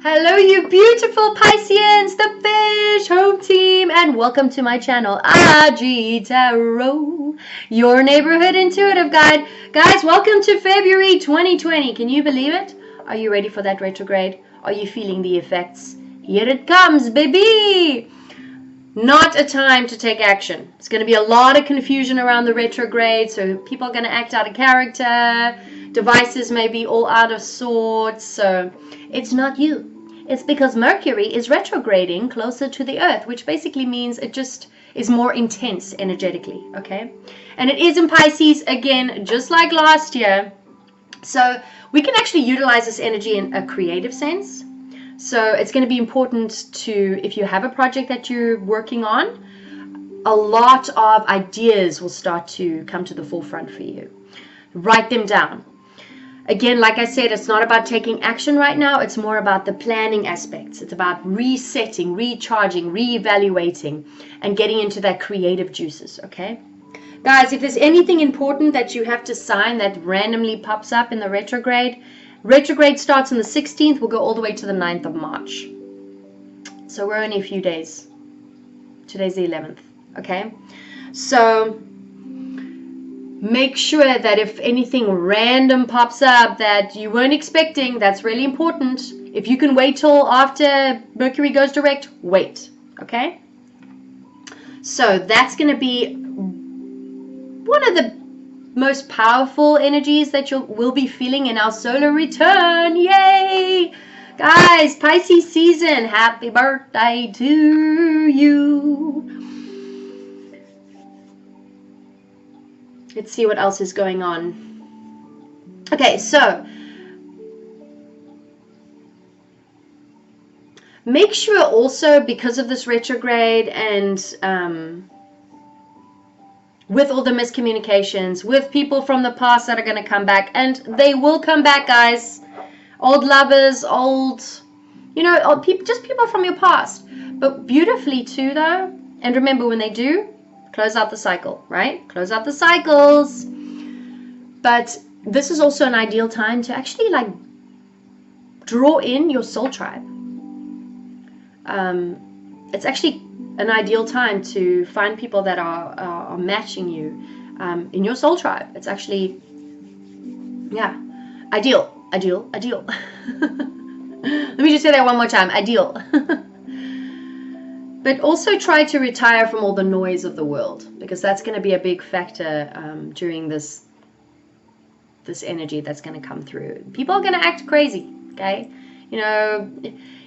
Hello, you beautiful Pisceans, the fish home team, and welcome to my channel, OnTheGoTarot, your neighborhood intuitive guide. Guys, welcome to February 2020. Can you believe it? Are you ready for that retrograde? Are you feeling the effects? Here it comes, baby! Not a time to take action. It's going to be a lot of confusion around the retrograde, so people are going to act out of character. Devices may be all out of sorts, so it's not you. It's because Mercury is retrograding closer to the Earth, which basically means it just is more intense energetically, okay? And it is in Pisces, again, just like last year. So we can actually utilize this energy in a creative sense. So it's going to be important to, if you have a project that you're working on, a lot of ideas will start to come to the forefront for you. Write them down. Again, like I said, it's not about taking action right now. It's more about the planning aspects. It's about resetting, recharging, reevaluating, and getting into that creative juices, okay? Guys, if there's anything important that you have to sign that randomly pops up in the retrograde starts on the 16th. We'll go all the way to the 9th of March. So we're only a few days. Today's the 11th, okay? So make sure that if anything random pops up that you weren't expecting, that's really important. If you can wait till after Mercury goes direct, wait, okay? So that's going to be one of the most powerful energies that you will be feeling in our solar return. Yay! Guys, Pisces season, happy birthday to you. Let's see what else is going on. Okay, so make sure also, because of this retrograde and with all the miscommunications, with people from the past that are going to come back, and they will come back, guys. Old lovers, old, you know, old people, just people from your past. But beautifully too, though. And remember, when they do, close out the cycle, right? Close out the cycles. But this is also an ideal time to actually like draw in your soul tribe. It's actually an ideal time to find people that are matching you in your soul tribe. It's actually, yeah, ideal. Let me just say that one more time, ideal. But also try to retire from all the noise of the world, because that's going to be a big factor during this energy that's going to come through. People are going to act crazy, okay? You know,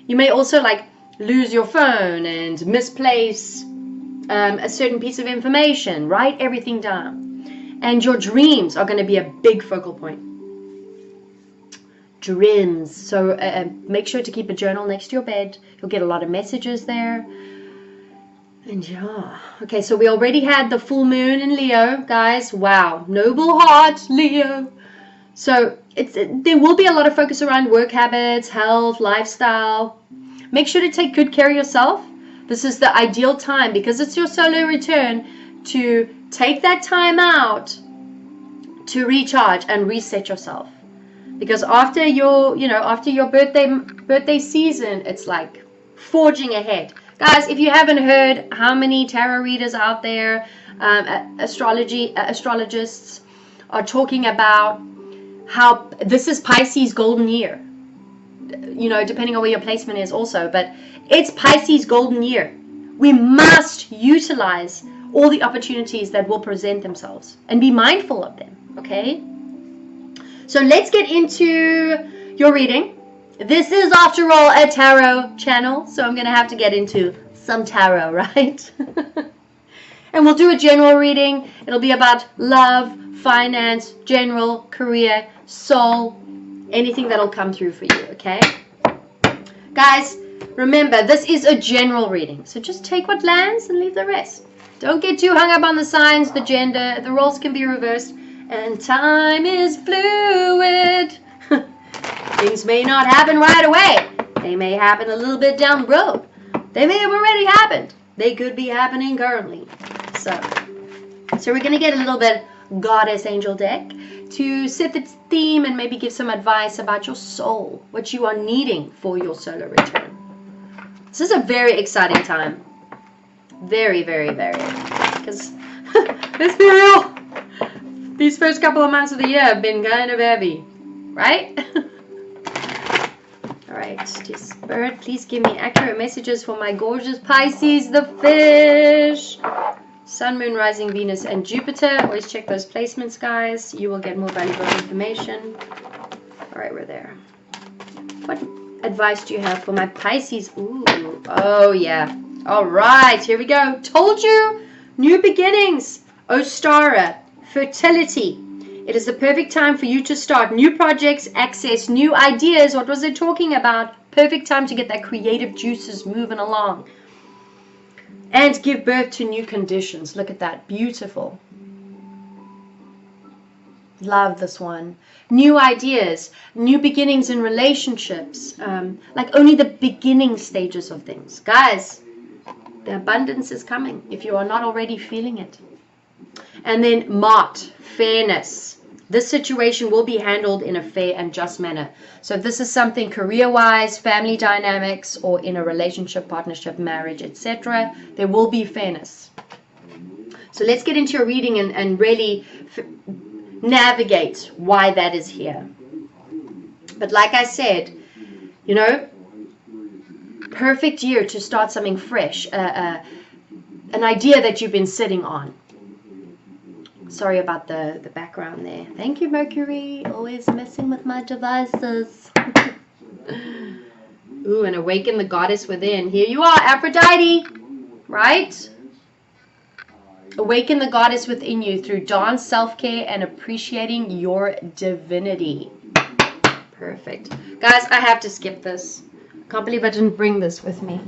you may also like lose your phone and misplace a certain piece of information. Write everything down. And your dreams are going to be a big focal point. Dreams. So make sure to keep a journal next to your bed. You'll get a lot of messages there. And yeah, okay, so we already had the full moon in Leo, guys. Wow, noble heart, Leo. So there will be a lot of focus around work habits, health, lifestyle. Make sure to take good care of yourself. This is the ideal time, because it's your solar return, to take that time out to recharge and reset yourself. Because after your, after your birthday season, it's like forging ahead. Guys, if you haven't heard how many tarot readers out there, astrologists are talking about how this is Pisces golden year. You know, depending on where your placement is also. But it's Pisces golden year. We must utilize all the opportunities that will present themselves and be mindful of them, okay? So let's get into your reading. This is, after all, a tarot channel, so I'm going to have to get into some tarot, right? And we'll do a general reading. It'll be about love, finance, general, career, soul, anything that'll come through for you, okay? Guys, remember, this is a general reading, so just take what lands and leave the rest. Don't get too hung up on the signs, the gender. The roles can be reversed, and time is fluid. Things may not happen right away. They may happen a little bit down the road. They may have already happened. They could be happening currently. So we're going to get a little bit Goddess Angel deck to set the theme and maybe give some advice about your soul, what you are needing for your solar return. This is a very exciting time. Very, very, very. Because, let's be real, these first couple of months of the year have been kind of heavy, right? Alright, dear Spirit, please give me accurate messages for my gorgeous Pisces, the fish. Sun, Moon, Rising, Venus, and Jupiter. Always check those placements, guys. You will get more valuable information. Alright, we're there. What advice do you have for my Pisces? Ooh, oh yeah. Alright, here we go. Told you! New beginnings. Ostara. Fertility. It is the perfect time for you to start new projects, access new ideas. What was it talking about? Perfect time to get that creative juices moving along. And give birth to new conditions. Look at that. Beautiful. Love this one. New ideas. New beginnings in relationships. Like only the beginning stages of things. Guys, the abundance is coming if you are not already feeling it. And then Mart. Fairness. This situation will be handled in a fair and just manner. So if this is something career-wise, family dynamics, or in a relationship, partnership, marriage, etc., there will be fairness. So let's get into your reading and really navigate why that is here. But like I said, you know, perfect year to start something fresh, an idea that you've been sitting on. Sorry about the background there. Thank you, Mercury. Always messing with my devices. Ooh, and awaken the goddess within. Here you are, Aphrodite. Right? Awaken the goddess within you through dance, self-care, and appreciating your divinity. Perfect. Guys, I have to skip this. I can't believe I didn't bring this with me.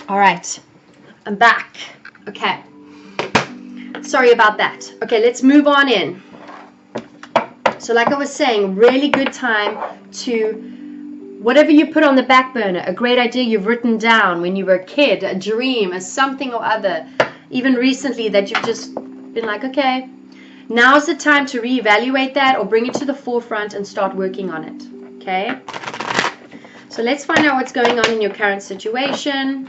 All right, I'm back. Okay, sorry about that. Okay, let's move on in. So like I was saying, really good time to, whatever you put on the back burner, a great idea you've written down when you were a kid, a dream, a something or other, even recently that you've just been like, okay, now's the time to reevaluate that or bring it to the forefront and start working on it, okay? So let's find out what's going on in your current situation.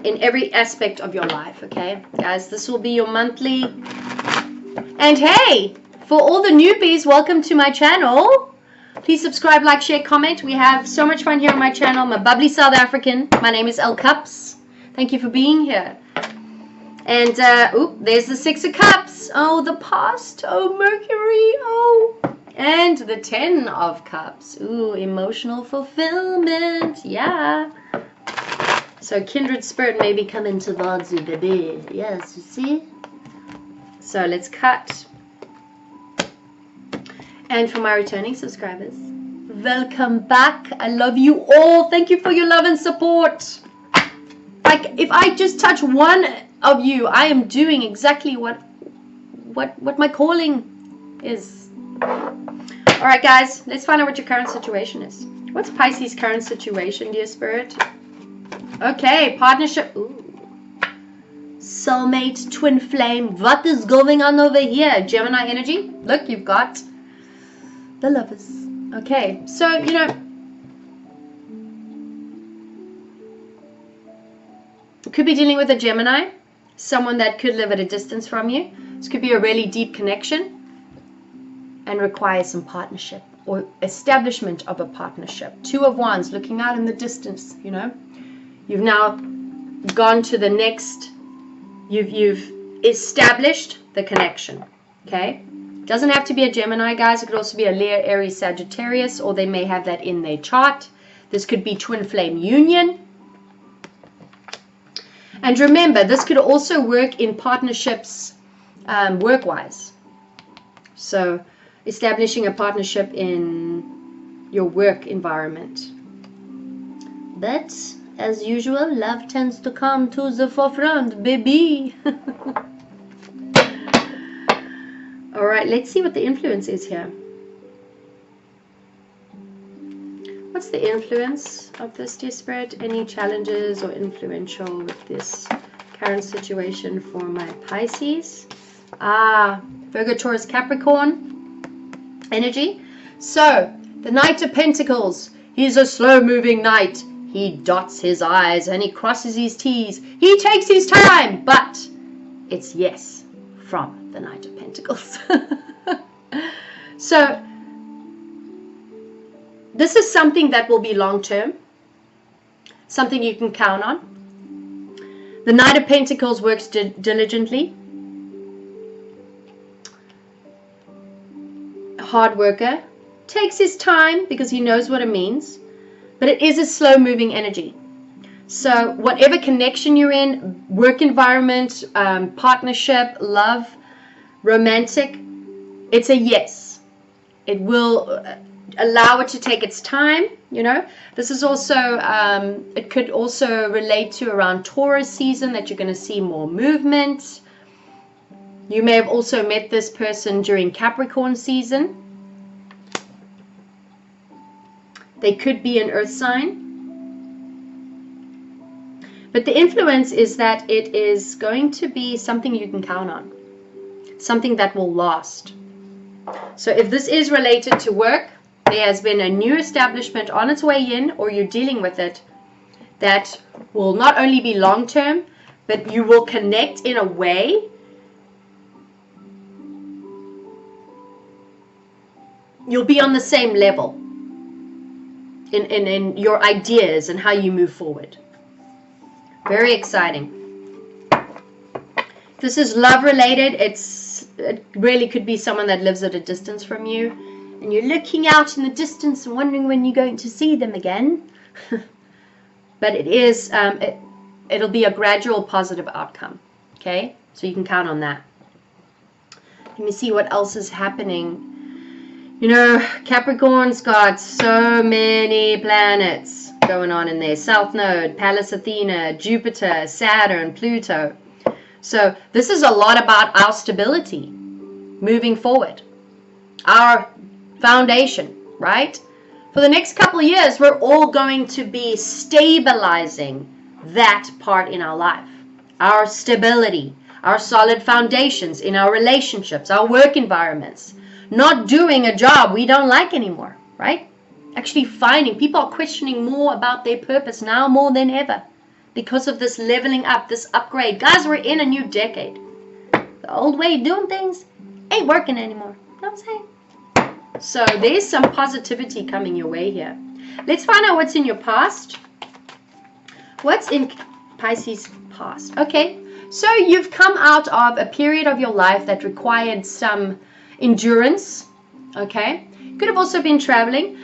In every aspect of your life, okay? Guys, this will be your monthly. And hey, for all the newbies, welcome to my channel. Please subscribe, like, share, comment. We have so much fun here on my channel. I'm a bubbly South African. My name is El Cups. Thank you for being here. And, oop, there's the 6 of Cups. Oh, the past. Oh, Mercury. Oh. And the 10 of Cups. Ooh, emotional fulfillment. Yeah. So kindred spirit may be coming towards you, baby. Yes, you see? So let's cut. And for my returning subscribers, welcome back. I love you all. Thank you for your love and support. Like, if I just touch one of you, I am doing exactly what my calling is. All right, guys, let's find out what your current situation is. What's Pisces' current situation, dear spirit? Okay, partnership. Ooh. Soulmate, twin flame. What is going on over here? Gemini energy. Look, you've got the lovers. Okay, so, you know, could be dealing with a Gemini, someone that could live at a distance from you. This could be a really deep connection and require some partnership or establishment of a partnership. 2 of Wands, looking out in the distance, you know. You've now gone to the next, you've established the connection, okay? Doesn't have to be a Gemini, guys. It could also be a Leo, Aries, Sagittarius, or they may have that in their chart. This could be twin flame union. And remember, this could also work in partnerships work-wise. So establishing a partnership in your work environment. But as usual, love tends to come to the forefront, baby. All right, let's see what the influence is here. What's the influence of this, dear Spirit? Any challenges or influential with this current situation for my Pisces? Virgo, Taurus, Capricorn energy. So, the Knight of Pentacles. He's a slow-moving knight. He dots his I's and he crosses his T's. He takes his time, but it's yes from the Knight of Pentacles. So, this is something that will be long-term. Something you can count on. The Knight of Pentacles works diligently. Hard worker. Takes his time because he knows what it means. But it is a slow-moving energy. So whatever connection you're in, work environment, partnership, love, romantic, it's a yes. It will allow it to take its time, you know. This is also, it could also relate to around Taurus season that you're going to see more movement. You may have also met this person during Capricorn season. They could be an earth sign. But the influence is that it is going to be something you can count on. Something that will last. So if this is related to work, there has been a new establishment on its way in, or you're dealing with it, that will not only be long-term, but you will connect in a way you'll be on the same level in your ideas and how you move forward. Very exciting. This is love related. It really could be someone that lives at a distance from you, and you're looking out in the distance and wondering when you're going to see them again. But it is it'll be a gradual positive outcome. Okay, so you can count on that. Let me see what else is happening. You know, Capricorn's got so many planets going on in there. South Node, Pallas Athena, Jupiter, Saturn, Pluto. So this is a lot about our stability moving forward. Our foundation, right? For the next couple of years, we're all going to be stabilizing that part in our life. Our stability, our solid foundations in our relationships, our work environments. Not doing a job we don't like anymore, right? Actually finding, people are questioning more about their purpose now more than ever because of this leveling up, this upgrade. Guys, we're in a new decade. The old way of doing things ain't working anymore. You know what I'm saying? So there's some positivity coming your way here. Let's find out what's in your past. What's in Pisces past? Okay, so you've come out of a period of your life that required some endurance. Okay, could have also been traveling.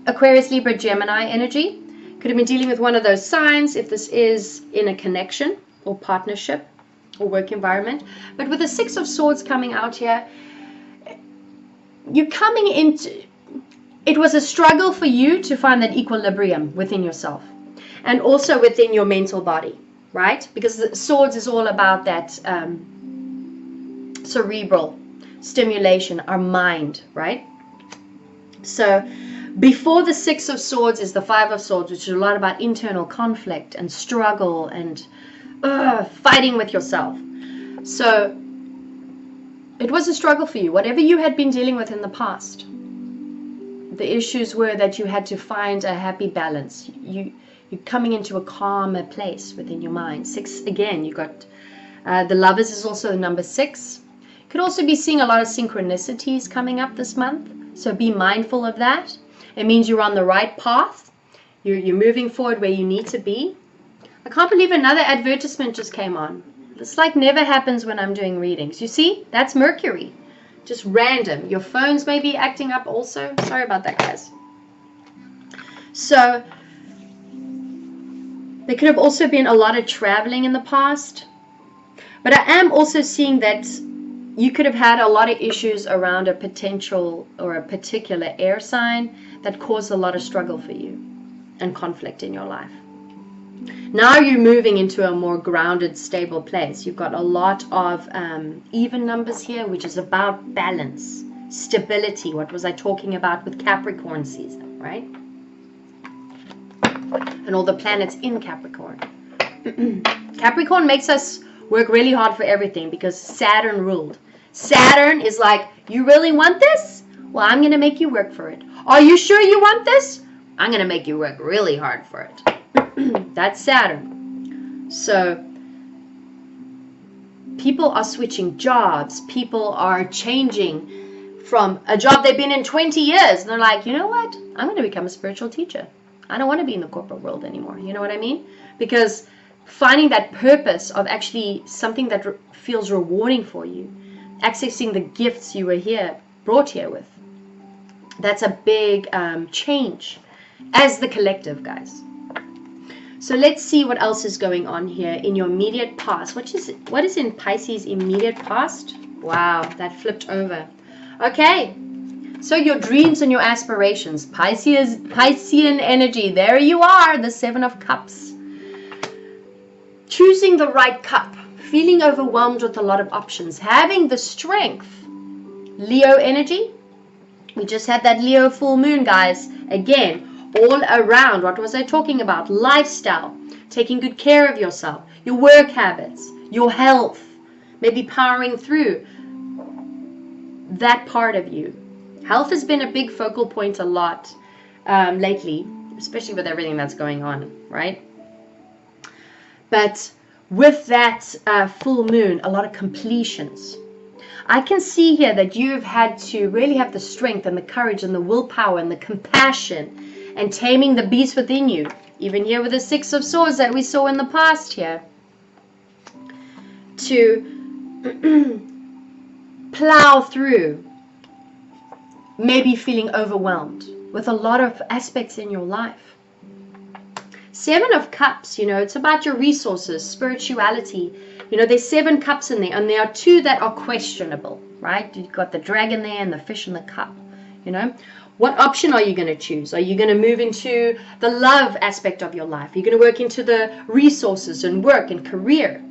Aquarius, Libra, Gemini energy. Could have been dealing with one of those signs if this is in a connection or partnership or work environment. But with the Six of Swords coming out here, you're coming into, it was a struggle for you to find that equilibrium within yourself and also within your mental body, right? Because the Swords is all about that cerebral stimulation, our mind, right? So before the Six of Swords is the Five of Swords, which is a lot about internal conflict and struggle and fighting with yourself. So it was a struggle for you, whatever you had been dealing with in the past. The issues were that you had to find a happy balance. You're coming into a calmer place within your mind. Six, again, you got the Lovers is also the number 6. Could also be seeing a lot of synchronicities coming up this month, so be mindful of that. It means you're on the right path. You're moving forward where you need to be. I can't believe another advertisement just came on. This like never happens when I'm doing readings. You see, that's Mercury. Just random. Your phones may be acting up also. Sorry about that, guys. So there could have also been a lot of traveling in the past. But I am also seeing that you could have had a lot of issues around a potential or a particular air sign that caused a lot of struggle for you and conflict in your life. Now you're moving into a more grounded, stable place. You've got a lot of even numbers here, which is about balance, stability. What was I talking about with Capricorn season, right? and all the planets in Capricorn. Capricorn makes us work really hard for everything because Saturn ruled. Saturn is like, you really want this? Well, I'm going to make you work for it. Are you sure you want this? I'm going to make you work really hard for it. That's Saturn. So people are switching jobs. People are changing from a job they've been in 20 years. And they're like, you know what? I'm going to become a spiritual teacher. I don't want to be in the corporate world anymore. You know what I mean? Because finding that purpose of actually something that feels rewarding for you, accessing the gifts you were brought here with, that's a big change as the collective, guys. So let's see what else is going on here in your immediate past. What is in Pisces' immediate past? Wow, that flipped over. Okay, so your dreams and your aspirations. Piscean energy. There you are, the Seven of Cups. Choosing the right cup. Feeling overwhelmed with a lot of options. Having the strength. Leo energy. We just had that Leo full moon, guys. Again, all around. What was I talking about? Lifestyle. Taking good care of yourself. Your work habits. Your health. Maybe powering through that part of you. Health has been a big focal point a lot lately, especially with everything that's going on, right? But with that full moon, a lot of completions. I can see here that you've had to really have the strength and the courage and the willpower and the compassion and taming the beast within you. Even here with the Six of Swords that we saw in the past here. To plow through, maybe feeling overwhelmed with a lot of aspects in your life. Seven of Cups, you know, it's about your resources, spirituality. You know, there's 7 cups in there, and there are 2 that are questionable, right? You've got the dragon there and the fish in the cup, you know. What option are you going to choose? Are you going to move into the love aspect of your life? Are you going to work into the resources and work and career?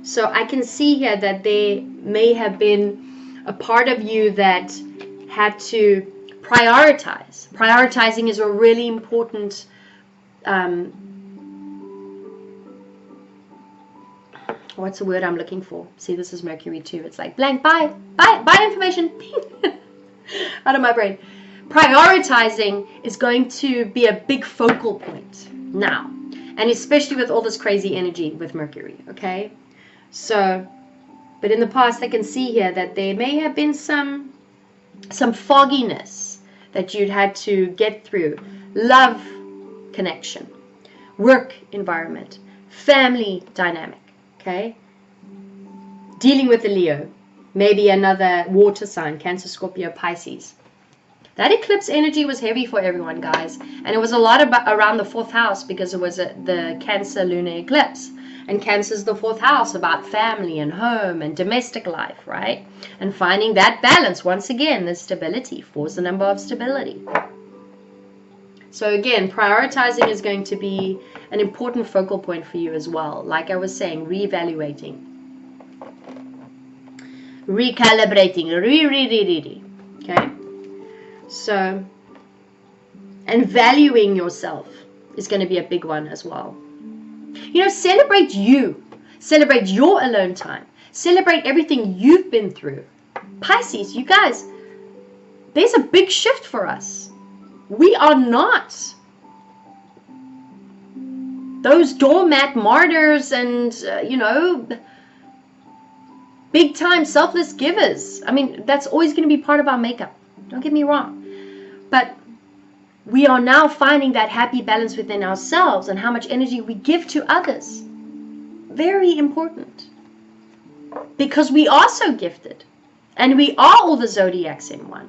So I can see here that there may have been a part of you that had to prioritize. Prioritizing is a really important what's the word I'm looking for? See, this is Mercury too. It's like blank, buy information out of my brain. Prioritizing is going to be a big focal point now, and especially with all this crazy energy with Mercury, okay? So, but in the past I can see here that there may have been some fogginess that you'd had to get through. Love connection, work environment, family dynamic, okay? Dealing with the Leo, maybe another water sign, Cancer, Scorpio, Pisces. That eclipse energy was heavy for everyone, guys. And it was a lot around the 4th house because it was the Cancer lunar eclipse. And Cancer's the 4th house, about family and home and domestic life, right? And finding that balance. Once again, the stability. 4 is the number of stability. So again, prioritizing is going to be an important focal point for you as well. Like I was saying, reevaluating. Recalibrating. Okay? So, and valuing yourself is going to be a big one as well. You know, celebrate you. Celebrate your alone time. Celebrate everything you've been through. Pisces, you guys, there's a big shift for us. We are not those doormat martyrs and, you know, big time selfless givers. I mean, that's always going to be part of our makeup. Don't get me wrong. But we are now finding that happy balance within ourselves and how much energy we give to others. Very important. Because we are so gifted. And we are all the zodiacs in one.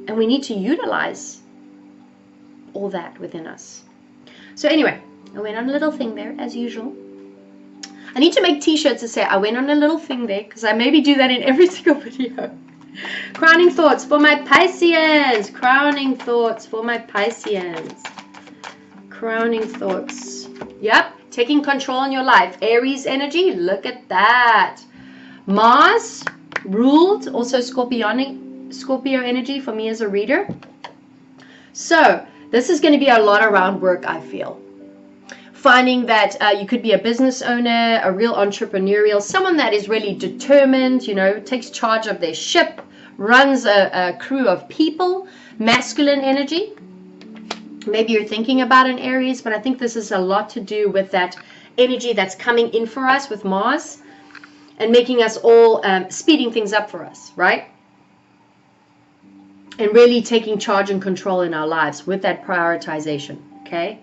And we need to utilize all that within us. So anyway, I went on a little thing there, as usual. I need to make t-shirts that say, I went on a little thing there, because I maybe do that in every single video. Crowning thoughts for my Pisceans. Crowning thoughts for my Pisceans. Crowning thoughts. Yep, taking control in your life. Aries energy, look at that. Mars ruled, also Scorpio energy for me as a reader. So This is going to be a lot around work, I feel. Finding that you could be a business owner, a real entrepreneurial, someone that is really determined, you know, takes charge of their ship, runs a crew of people, masculine energy. Maybe you're thinking about an Aries, but I think this is a lot to do with that energy that's coming in for us with Mars and making us all speeding things up for us, right? And really taking charge and control in our lives with that prioritization, okay?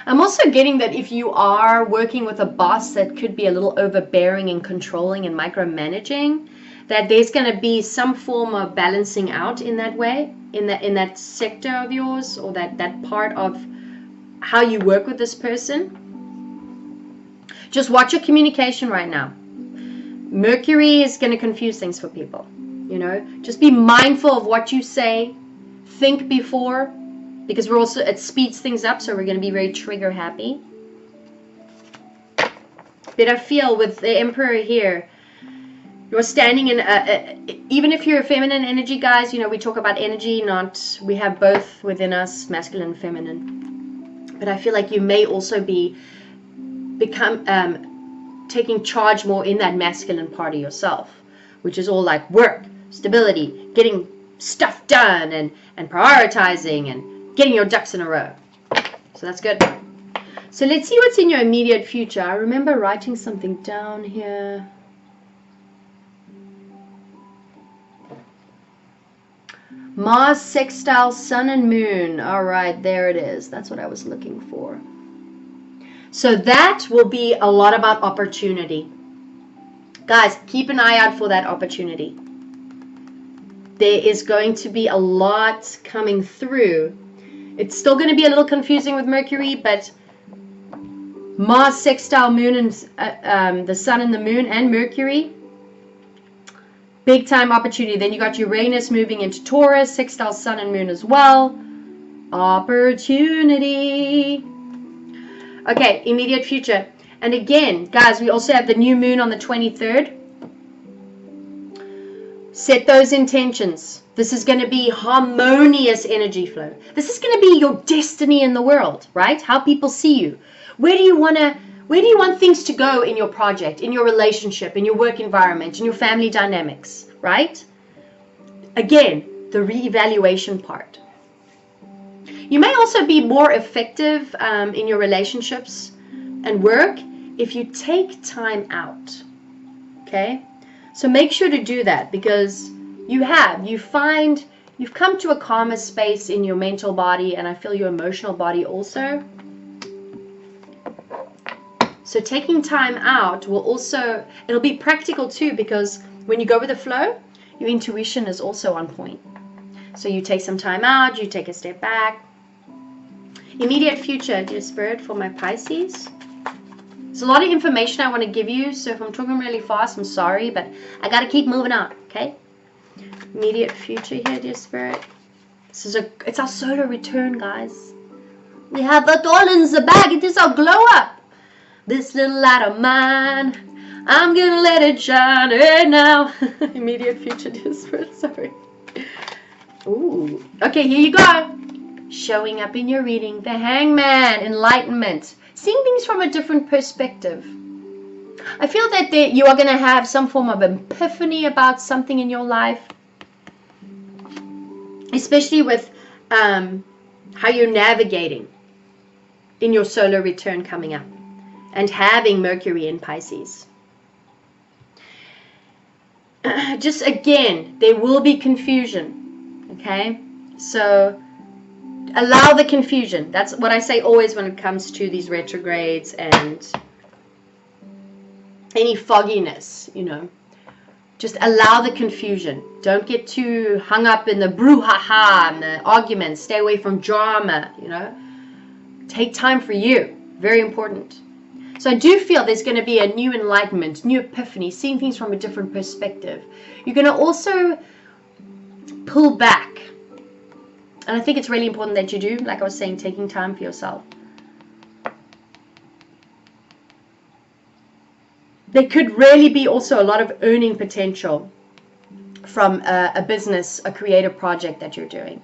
I'm also getting that if you are working with a boss that could be a little overbearing and controlling and micromanaging, that there's going to be some form of balancing out in that way, in that sector of yours, or that part of how you work with this person. Just watch your communication right now. Mercury is going to confuse things for people. You know, just be mindful of what you say. Think before. Because we're also, it speeds things up, so we're going to be very trigger happy. But I feel with the Emperor here, you're standing in, even if you're a feminine energy, guys, you know, we talk about energy, not, we have both within us, masculine and feminine. But I feel like you may also become taking charge more in that masculine part of yourself, which is all like work, stability, getting stuff done, and prioritizing, and getting your ducks in a row. So that's good. So let's see what's in your immediate future. I remember writing something down here. Mars sextile Sun and Moon. All right, there it is. That's what I was looking for. So that will be a lot about opportunity. Guys, keep an eye out for that opportunity. There is going to be a lot coming through. It's still going to be a little confusing with Mercury, but Mars sextile Moon and the Sun and the Moon and Mercury, big time opportunity. Then you got Uranus moving into Taurus, sextile Sun and Moon as well. Opportunity. Okay, immediate future. And again, guys, we also have the new moon on the 23rd. Set those intentions. This is going to be harmonious energy flow. This is going to be your destiny in the world, right? How people see you. Where do you want things to go in your project, in your relationship, in your work environment, in your family dynamics, right? Again, the reevaluation part. You may also be more effective in your relationships and work if you take time out, okay? So make sure to do that, because you've come to a calmer space in your mental body, and I feel your emotional body also. So taking time out will also, it'll be practical too, because when you go with the flow, your intuition is also on point. So you take some time out, you take a step back. Immediate future, dear Spirit, for my Pisces. There's a lot of information I want to give you, so if I'm talking really fast, I'm sorry, but I got to keep moving on, okay? Immediate future here, dear Spirit. It's our solar return, guys. We have it all in the bag. It is our glow up. This little light of mine, I'm going to let it shine right now. Immediate future, dear Spirit, sorry. Ooh, okay, here you go. Showing up in your reading, the Hangman, enlightenment. Seeing things from a different perspective. I feel that you are going to have some form of epiphany about something in your life. Especially with how you're navigating in your solar return coming up. And having Mercury in Pisces. Just again, there will be confusion. Okay? So allow the confusion. That's what I say always when it comes to these retrogrades and any fogginess, you know. Just allow the confusion. Don't get too hung up in the brouhaha and the arguments. Stay away from drama, you know. Take time for you. Very important. So I do feel there's going to be a new enlightenment, new epiphany, seeing things from a different perspective. You're going to also pull back. And I think it's really important that you do, like I was saying, taking time for yourself. there could really be also a lot of earning potential from a business, a creative project that you're doing,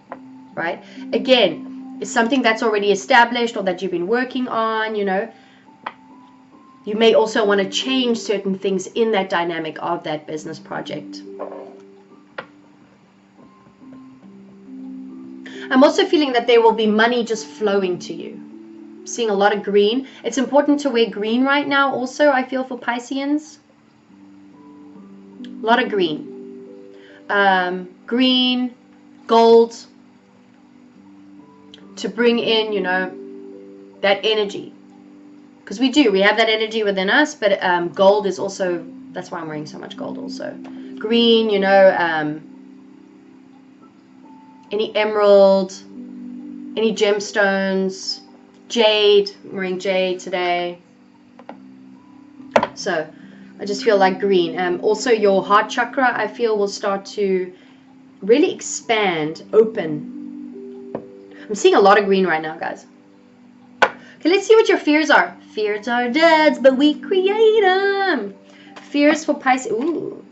right? Again, it's something that's already established or that you've been working on, you know. You may also want to change certain things in that dynamic of that business project. I'm also feeling that there will be money just flowing to you. I'm seeing a lot of green. It's important to wear green right now also, I feel, for Pisceans. A lot of green. Green, gold, to bring in, you know, that energy. Because we have that energy within us, but gold is also, that's why I'm wearing so much gold also. Green, you know, any emerald, any gemstones, jade. I'm wearing jade today. So I just feel like green. Also your heart chakra, I feel, will start to really expand, open. I'm seeing a lot of green right now, guys. Okay, let's see what your fears are. Fears are dead, but we create them. Fears for Pisces. Ooh.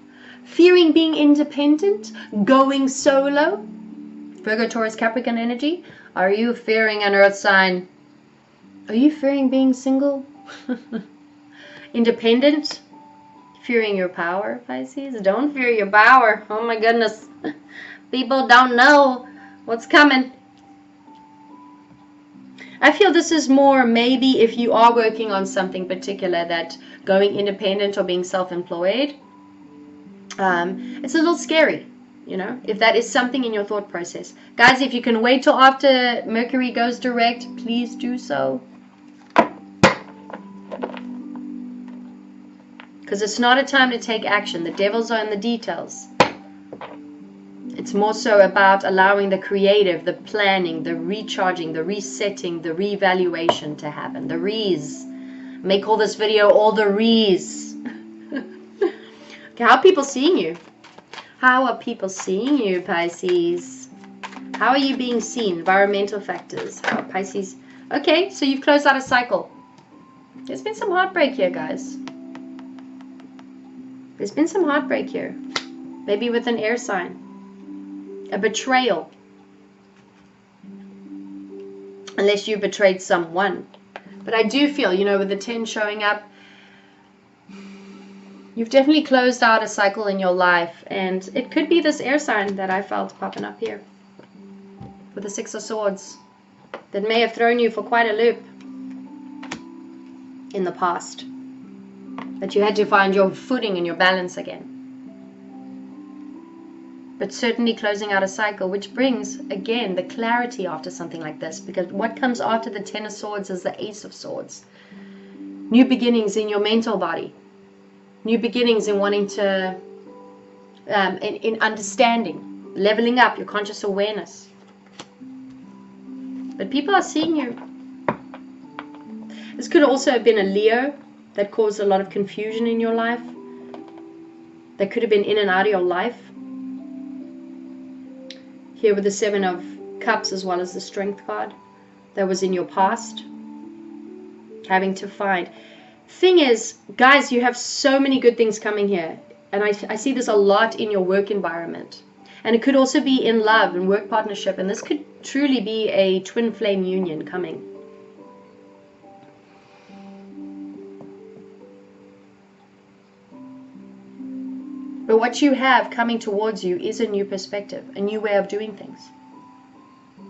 Fearing being independent, going solo. Virgo, Taurus, Capricorn energy. Are you fearing an earth sign? Are you fearing being single? Independent? Fearing your power, Pisces? Don't fear your power. Oh my goodness. People don't know what's coming. I feel this is more maybe if you are working on something particular, that going independent or being self-employed, it's a little scary, you know, if that is something in your thought process. Guys, if you can wait till after Mercury goes direct, please do so. Because it's not a time to take action. The devils are in the details. It's more so about allowing the creative, the planning, the recharging, the resetting, the reevaluation to happen. The rees. May call this video all the rees. Okay, how are people seeing you? How are people seeing you, Pisces? How are you being seen? Environmental factors. How are Pisces? Okay, so you've closed out a cycle. There's been some heartbreak here, guys. There's been some heartbreak here. Maybe with an air sign. A betrayal. Unless you betrayed someone. But I do feel, you know, with the 10 showing up, you've definitely closed out a cycle in your life. And it could be this air sign that I felt popping up here. With the 6 of Swords. That may have thrown you for quite a loop. In the past. That you had to find your footing and your balance again. But certainly closing out a cycle, which brings, again, the clarity after something like this. Because what comes after the 10 of Swords is the Ace of Swords. New beginnings in your mental body. New beginnings in wanting to, in understanding. Leveling up your conscious awareness. But people are seeing you. This could also have been a Leo that caused a lot of confusion in your life. That could have been in and out of your life. Here with the 7 of Cups as well as the Strength card. That was in your past. Having to find. Thing is, guys, you have so many good things coming here. And I see this a lot in your work environment. And it could also be in love and work partnership. And this could truly be a twin flame union coming. But what you have coming towards you is a new perspective, a new way of doing things.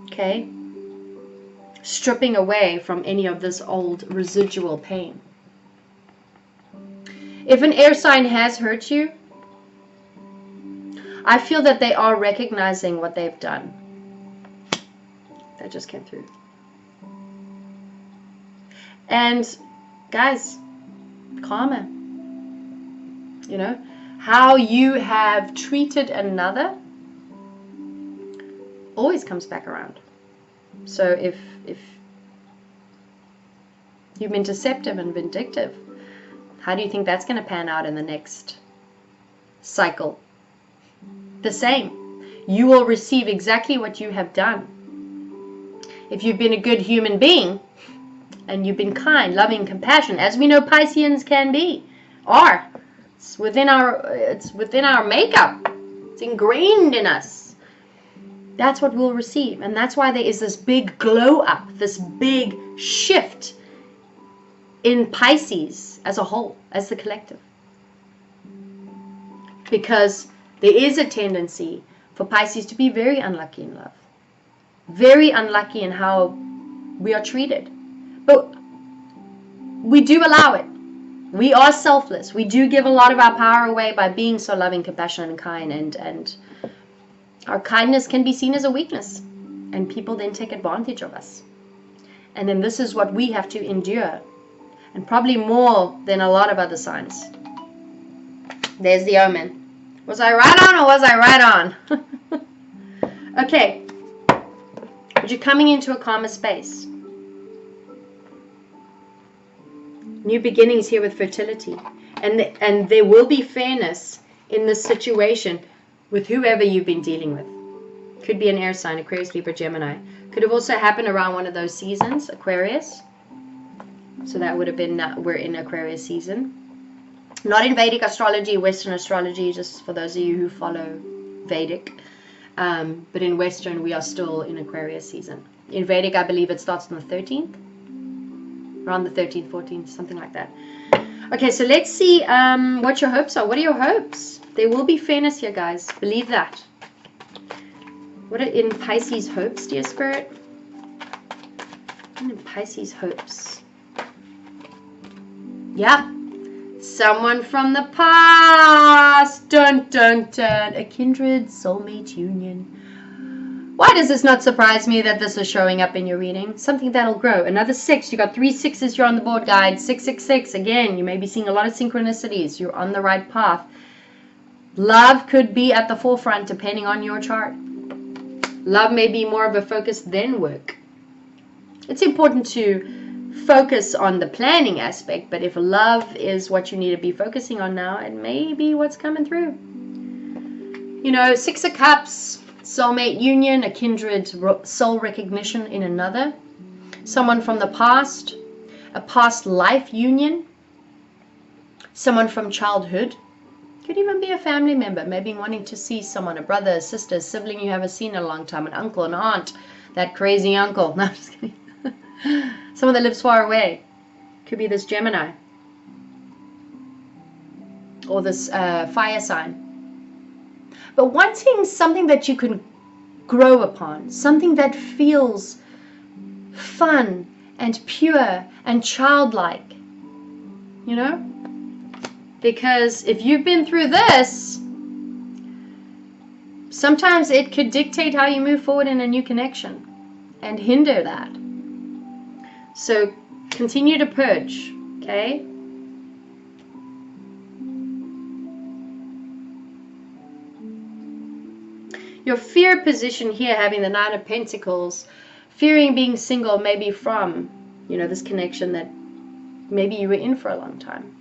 Okay? Stripping away from any of this old residual pain. If an air sign has hurt you, I feel that they are recognizing what they've done. That just came through. And guys, karma. You know? How you have treated another always comes back around. So if you've been deceptive and vindictive, how do you think that's going to pan out in the next cycle? The same. You will receive exactly what you have done. If you've been a good human being and you've been kind, loving, compassionate, as we know Pisceans can be, are. It's within our makeup. It's ingrained in us. That's what we'll receive. And that's why there is this big glow up, this big shift in Pisces as a whole, as the collective. Because there is a tendency for Pisces to be very unlucky in love. Very unlucky in how we are treated. But we do allow it. We are selfless. We do give a lot of our power away by being so loving, compassionate, and kind. And our kindness can be seen as a weakness. And people then take advantage of us. And then this is what we have to endure. And probably more than a lot of other signs. There's the omen. Was I right on or was I right on? Okay. But you're coming into a calmer space. New beginnings here with fertility. And there will be fairness in this situation with whoever you've been dealing with. Could be an air sign, Aquarius, Libra, Gemini. Could have also happened around one of those seasons, Aquarius. So that would have been, we're in Aquarius season. Not in Vedic astrology, Western astrology, just for those of you who follow Vedic. But in Western, we are still in Aquarius season. In Vedic, I believe it starts on the 13th. Around the 13th, 14th, something like that. Okay, so let's see what your hopes are. What are your hopes? There will be fairness here, guys. Believe that. What are in Pisces hopes, dear Spirit? What are in Pisces hopes? Yeah. Someone from the past. Dun, dun, dun. A kindred soulmate union. Why does this not surprise me that this is showing up in your reading? Something that'll grow. Another 6. You got 3 6s here on the board, guys. 666. Again, you may be seeing a lot of synchronicities. You're on the right path. Love could be at the forefront depending on your chart. Love may be more of a focus than work. It's important to focus on the planning aspect, but if love is what you need to be focusing on now, it may be what's coming through. You know, 6 of Cups, soulmate union, a kindred soul recognition in another, someone from the past, a past life union, someone from childhood, could even be a family member, maybe wanting to see someone, a brother, a sister, a sibling you haven't seen in a long time, an uncle, an aunt, that crazy uncle. No, I'm just kidding. Someone that lives far away. Could be this Gemini. Or this fire sign. But wanting something that you can grow upon. Something that feels fun and pure and childlike. You know? Because if you've been through this, sometimes it could dictate how you move forward in a new connection. And hinder that. So continue to purge, okay? Your fear position here, having the 9 of Pentacles, fearing being single, maybe from, you know, this connection that maybe you were in for a long time.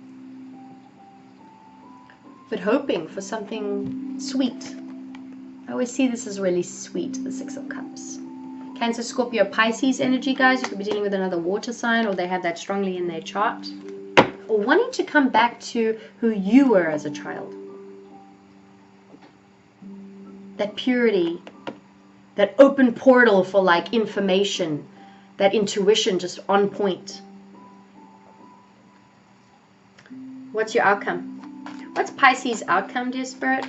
But hoping for something sweet. I always see this as really sweet, the 6 of Cups. Cancer, Scorpio, Pisces energy, guys. You could be dealing with another water sign, or they have that strongly in their chart. Or wanting to come back to who you were as a child. That purity, that open portal for like information, that intuition just on point. What's your outcome? What's Pisces' outcome, dear Spirit?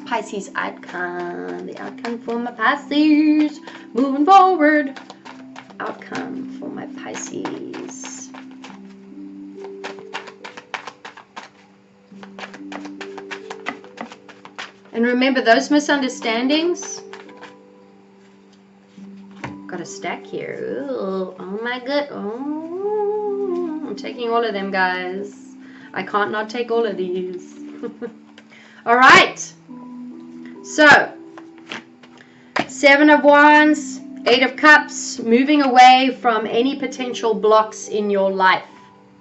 Pisces outcome, the outcome for my Pisces, moving forward, outcome for my Pisces. And remember those misunderstandings, got a stack here. Ooh, oh my god, oh, I'm taking all of them, guys. I can't not take all of these. All right. So, 7 of Wands, 8 of Cups, moving away from any potential blocks in your life.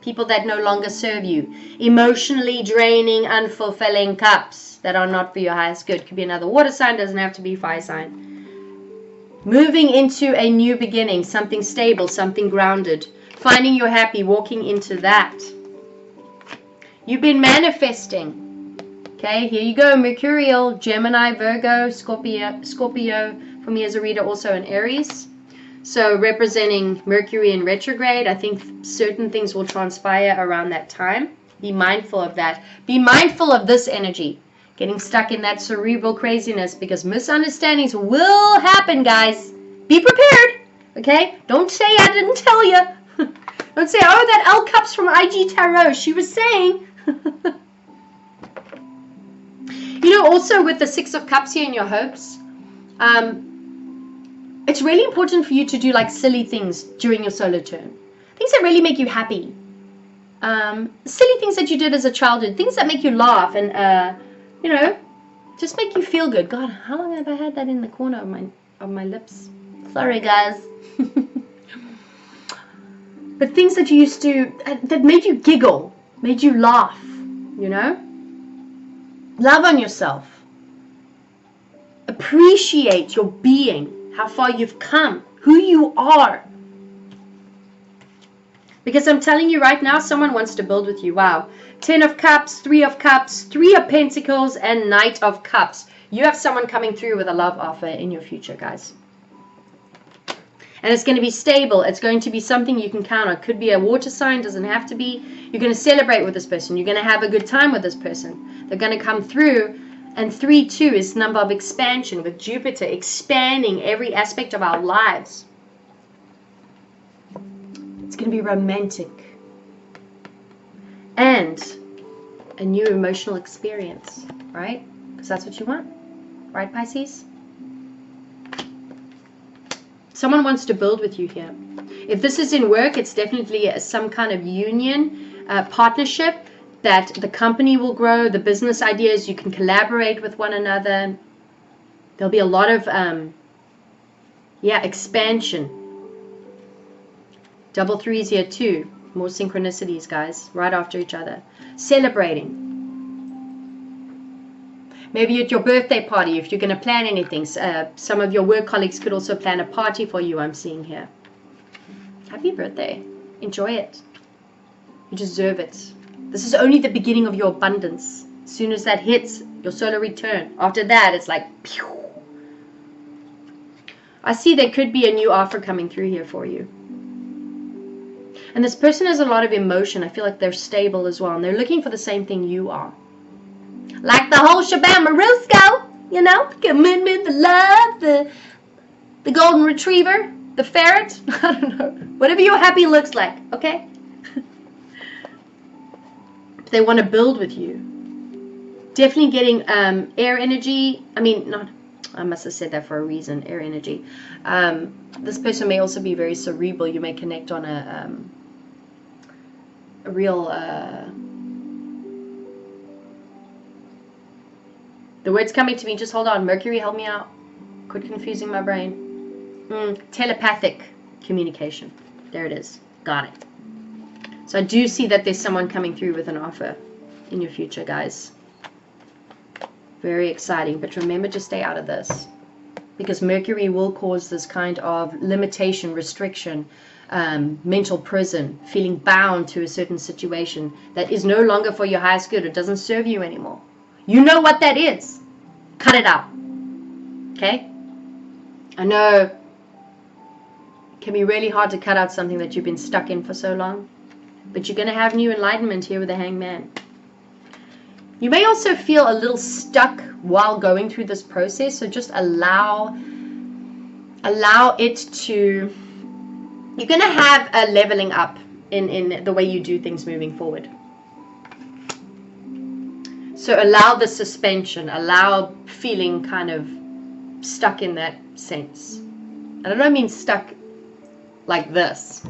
People that no longer serve you. Emotionally draining, unfulfilling cups that are not for your highest good. Could be another water sign, doesn't have to be fire sign. Moving into a new beginning, something stable, something grounded. Finding you're happy, walking into that. You've been manifesting. Okay, here you go. Mercurial, Gemini, Virgo, Scorpio. For me as a reader, also an Aries. So representing Mercury in retrograde. I think certain things will transpire around that time. Be mindful of that. Be mindful of this energy. Getting stuck in that cerebral craziness, because misunderstandings will happen, guys. Be prepared. Okay? Don't say I didn't tell you. Don't say, oh, that L Cups from IG Tarot, she was saying. You know, also with the Six of Cups here in your hopes, it's really important for you to do like silly things during your solar turn. Things that really make you happy. Silly things that you did as a childhood. Things that make you laugh and, you know, just make you feel good. God, how long have I had that in the corner of my lips? Sorry, guys. But things that you used to, that made you giggle, made you laugh, you know? Love on yourself. Appreciate your being, how far you've come, who you are. Because I'm telling you right now, someone wants to build with you. Wow. 10 of Cups, 3 of Cups, 3 of Pentacles, and Knight of Cups. You have someone coming through with a love offer in your future, guys. And it's going to be stable. It's going to be something you can count on. It could be a water sign, doesn't have to be. You're going to celebrate with this person. You're going to have a good time with this person. They're going to come through. And 3-2 is number of expansion, with Jupiter expanding every aspect of our lives. It's going to be romantic. And a new emotional experience, right? Because that's what you want. Right, Pisces? Someone wants to build with you here. If this is in work, it's definitely some kind of union, partnership, that the company will grow, the business ideas, you can collaborate with one another. There'll be a lot of, expansion. Double threes here too. More synchronicities, guys, right after each other. Celebrating. Maybe at your birthday party, if you're going to plan anything. Some of your work colleagues could also plan a party for you, I'm seeing here. Happy birthday. Enjoy it. You deserve it. This is only the beginning of your abundance. As soon as that hits, your solar return. After that, it's like, pew. I see there could be a new offer coming through here for you. And this person has a lot of emotion. I feel like they're stable as well. And they're looking for the same thing you are. Like the whole shabam Marusco, you know, commitment, the love, the golden retriever, the ferret, I don't know, whatever your happy looks like, okay? They want to build with you. Definitely getting air energy. I mean, not, I must have said that for a reason, air energy. This person may also be very cerebral. You may connect on a real... The word's coming to me. Just hold on. Mercury, help me out. Quit confusing my brain. Telepathic communication. There it is. Got it. So I do see that there's someone coming through with an offer in your future, guys. Very exciting. But remember to stay out of this. Because Mercury will cause this kind of limitation, restriction, mental prison, feeling bound to a certain situation that is no longer for your highest good. It doesn't serve you anymore. You know what that is. Cut it out. Okay? I know it can be really hard to cut out something that you've been stuck in for so long. But you're going to have new enlightenment here with the Hangman. You may also feel a little stuck while going through this process. So just allow it to... You're going to have a leveling up in the way you do things moving forward. So allow the suspension, allow feeling kind of stuck in that sense. And I don't mean stuck like this.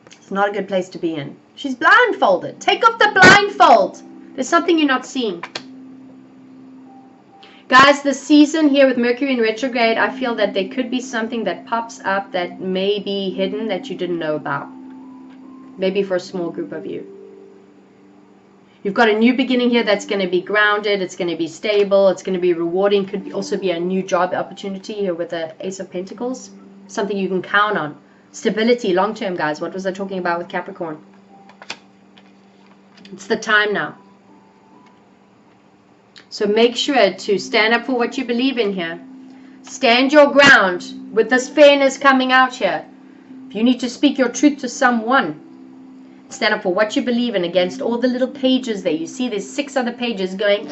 It's not a good place to be in. She's blindfolded. Take off the blindfold. There's something you're not seeing. Guys, this season here with Mercury in retrograde, I feel that there could be something that pops up that may be hidden that you didn't know about. Maybe for a small group of you. You've got a new beginning here that's going to be grounded. It's going to be stable. It's going to be rewarding. Could also be a new job opportunity here with the Ace of Pentacles. Something you can count on. Stability, long term, guys. What was I talking about with Capricorn? It's the time now. So make sure to stand up for what you believe in here. Stand your ground with this fairness coming out here. If you need to speak your truth to someone, stand up for what you believe in against all the little pages there. You see there's 6 other pages going,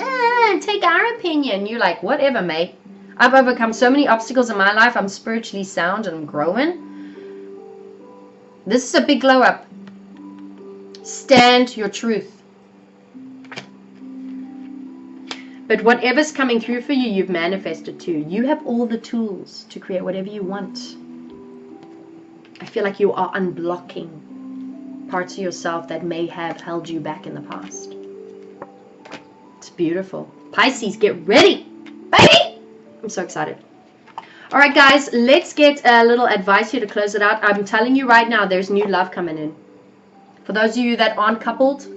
take our opinion. You're like, whatever, mate. I've overcome so many obstacles in my life. I'm spiritually sound and I'm growing. This is a big glow up. Stand your truth. But whatever's coming through for you, you've manifested too. You have all the tools to create whatever you want. I feel like you are unblocking parts of yourself that may have held you back in the past. It's beautiful. Pisces, get ready, baby! I'm so excited. All right, guys, let's get a little advice here to close it out. I'm telling you right now, there's new love coming in. For those of you that aren't coupled,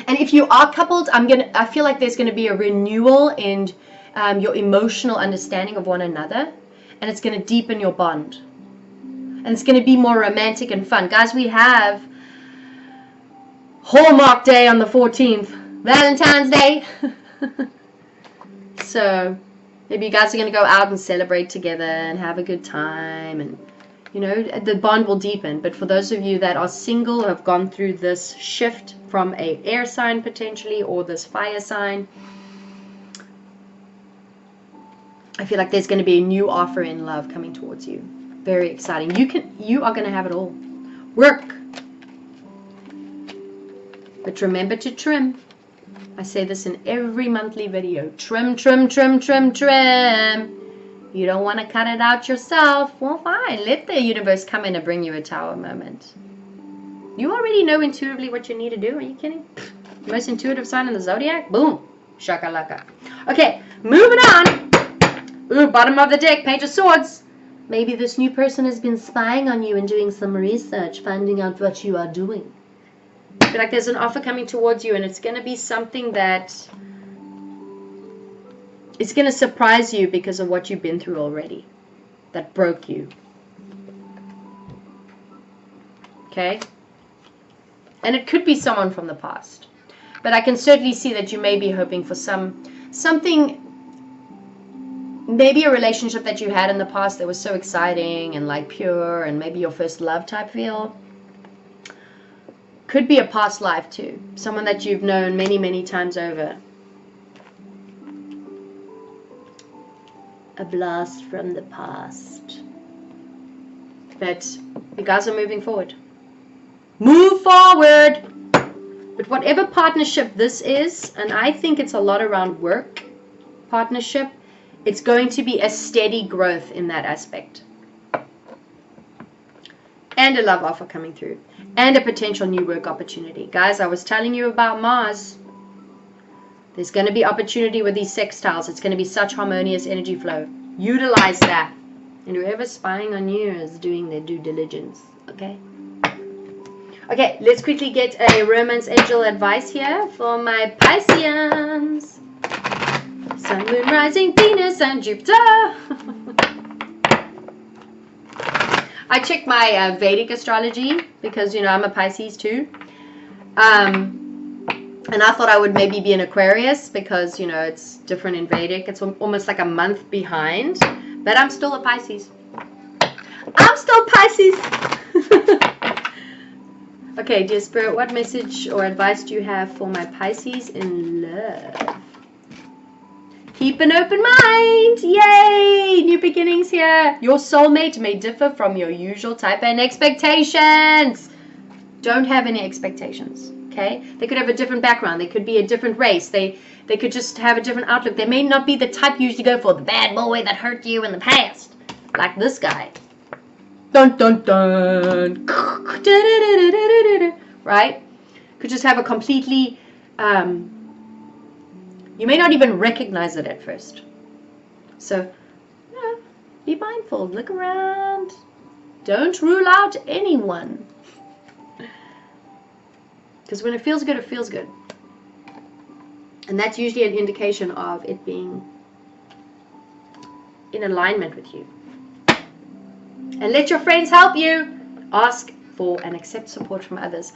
and if you are coupled, I feel like there's going to be a renewal in your emotional understanding of one another, and it's going to deepen your bond, and it's going to be more romantic and fun. Guys, we have Hallmark Day on the 14th, Valentine's Day. So maybe you guys are going to go out and celebrate together and have a good time, and you know, the bond will deepen. But for those of you that are single, have gone through this shift from a air sign potentially, or this fire sign, I feel like there's going to be a new offer in love coming towards you. Very exciting. You are going to have it all. Work. But remember to trim. I say this in every monthly video. Trim, trim, trim, trim, trim. You don't want to cut it out yourself. Well, fine. Let the universe come in and bring you a tower moment. You already know intuitively what you need to do. Are you kidding? Most intuitive sign in the zodiac? Boom. Shakalaka. Okay, moving on. Ooh, bottom of the deck, Page of Swords. Maybe this new person has been spying on you and doing some research, finding out what you are doing. I feel like there's an offer coming towards you, and it's going to be something that it's going to surprise you because of what you've been through already. That broke you. Okay? And it could be someone from the past. But I can certainly see that you may be hoping for something, maybe a relationship that you had in the past that was so exciting and like pure, and maybe your first love type feel. Could be a past life too. Someone that you've known many, many times over. A blast from the past. But you guys are moving forward. Move forward. But whatever partnership this is, and I think it's a lot around work partnership, it's going to be a steady growth in that aspect. And a love offer coming through. And a potential new work opportunity. Guys, I was telling you about Mars. There's going to be opportunity with these sextiles. It's going to be such harmonious energy flow. Utilize that. And whoever's spying on you is doing their due diligence. Okay? Okay, let's quickly get a romance angel advice here for my Pisceans. Sun, Moon, Rising, Venus, and Jupiter. I checked my Vedic astrology because, you know, I'm a Pisces too. And I thought I would maybe be an Aquarius because, you know, it's different in Vedic. It's almost like a month behind. But I'm still a Pisces. I'm still Pisces. Okay, dear Spirit, what message or advice do you have for my Pisces in love? Keep an open mind. Yay! New beginnings here. Your soulmate may differ from your usual type and expectations. Don't have any expectations. Okay? They could have a different background. They could be a different race. They could just have a different outlook. They may not be the type you usually go for. The bad boy that hurt you in the past. Like this guy. Dun dun dun. Right? Could just have a completely... you may not even recognize it at first. So, yeah, be mindful. Look around. Don't rule out anyone. Because when it feels good, it feels good. And that's usually an indication of it being in alignment with you. And let your friends help you. Ask for and accept support from others.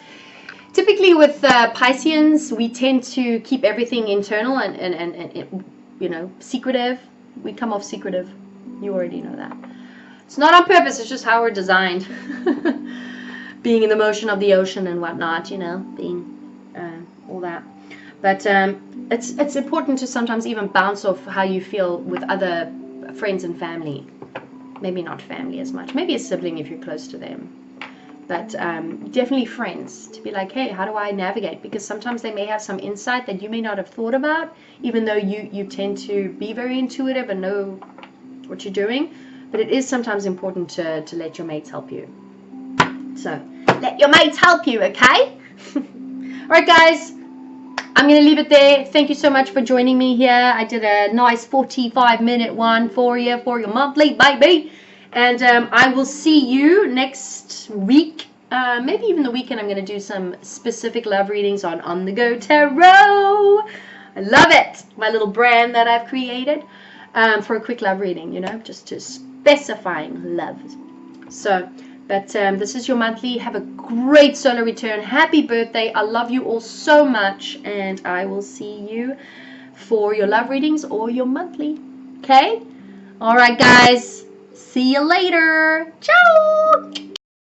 Typically with Pisceans, we tend to keep everything internal and you know, secretive. We come off secretive. You already know that. It's not on purpose. It's just how we're designed. Being in the motion of the ocean and whatnot, you know, being all that. But it's important to sometimes even bounce off how you feel with other friends and family. Maybe not family as much. Maybe a sibling if you're close to them. But definitely friends, to be like, hey, how do I navigate? Because sometimes they may have some insight that you may not have thought about, even though you tend to be very intuitive and know what you're doing. But it is sometimes important to let your mates help you. So, let your mates help you, okay? Alright, guys. I'm going to leave it there. Thank you so much for joining me here. I did a nice 45-minute one for you, for your monthly, baby. And I will see you next week. Maybe even the weekend. I'm going to do some specific love readings on the Go Tarot. I love it. My little brand that I've created for a quick love reading, you know, just to specifying love. So, but this is your monthly. Have a great solar return. Happy birthday. I love you all so much. And I will see you for your love readings or your monthly. Okay? All right, guys. See you later. Ciao.